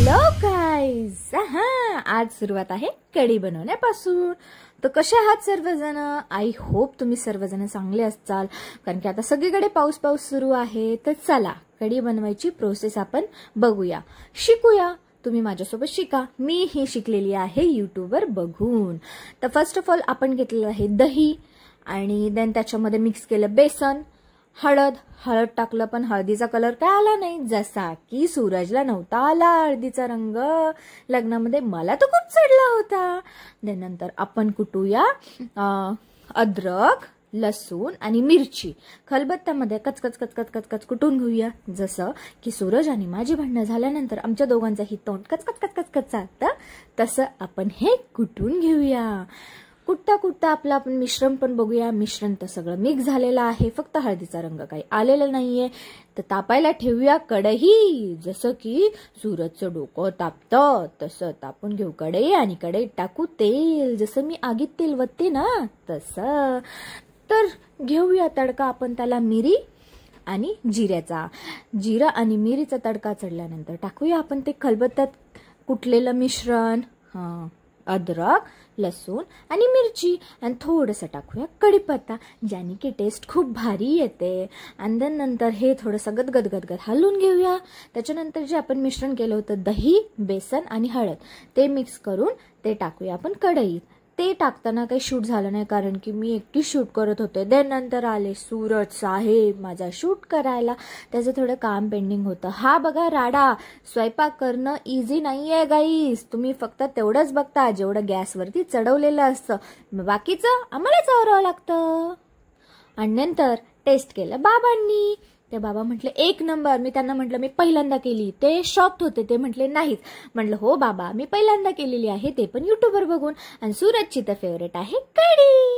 Hello guys, आज सुरुवात आहे कढी बनवण्यापासून. तर कसे आहात सर्वजण? आय होप तुम्ही सर्वजण चांगले असाल, कारण की आता सगळीकडे पाऊस सुरू आहे. तर चला कढी बनवायची प्रोसेस आपण बघूया, शिकूया. तुम्ही माझ्यासोबत शिका, मी ही शिकलेली आहे यूट्यूबवर बघून. तर फर्स्ट ऑफ ऑल आपण घेतलेलं आहे दही, आणि देन त्याच्यामध्ये मिक्स केलं बेसन, हळद टाकलं, पण हळदीचा कलर काय आला नाही, जसा की सूरजला नव्हता आला हळदीचा रंग लग्नामध्ये. मला तो खूप चढला होता. नंतर आपण कुटूया अद्रक, लसूण आणि मिरची खलबत्त्यामध्ये कचकच कचकच कचकच कुटून घेऊया. जसं की सूरज आणि माझी भांडणं झाल्यानंतर आमच्या दोघांचंही तोंड कचकच कचकच कचकच तसं आपण हे कुटून घेऊया. कुटता आपलं आपण मिश्रण पण बघूया. मिश्रण तर सगळं मिक्स झालेलं आहे, फक्त हळदीचा रंग काही आलेला नाहीये. तर तापायला ठेवूया कढई. जसं की सूरजचं डोकं तापतं तसं तापून घेऊ कढई, आणि कढईत टाकू तेल. जसं मी आगीत तेल वतते ना तसं. तर घेऊया तडका आपण त्याला मिरी आणि जिऱ्याचा. जिरा आणि मिरीचा तडका चढल्यानंतर टाकूया आपण ते खलबत्त्यात कुटलेलं मिश्रण, अद्रक, लसूण आणि मिरची, आणि थोडंसं टाकूया कढीपत्ता, ज्याने की टेस्ट खूप भारी येते. आणि नंतर हे थोडंसं गदगद हलवून घेऊया. त्याच्यानंतर जे आपण मिश्रण केलं होतं दही, बेसन आणि हळद, ते मिक्स करून ते टाकूया आपण कढईत. ते टाकताना काही शूट झालं नाही, कारण की मी एकटी शूट करत होते. देन नंतर आले सूरज साहेब माझा शूट करायला, त्याचं थोडं काम पेंडिंग होतं. हा बघा राडा, स्वयंपाक करणं इझी नाहीये गाईस. तुम्ही फक्त तेवढंच बघता जेवढं गॅसवरती चढवलेलं असतं, बाकीचं आम्हालाच आवरावं लागतं. आणि नंतर टेस्ट केलं बाबांनी. ते बाबा म्हटले 1 नंबर. मी त्यांना म्हटलं मी पहिल्यांदा केली. ते शॉक्ड होते. ते म्हटले नाहीच. म्हटलं हो बाबा, मी पहिल्यांदा केलेली आहे, ते पण यूट्यूबवर बघून. आणि सूरजची तर फेवरेट आहे कढी.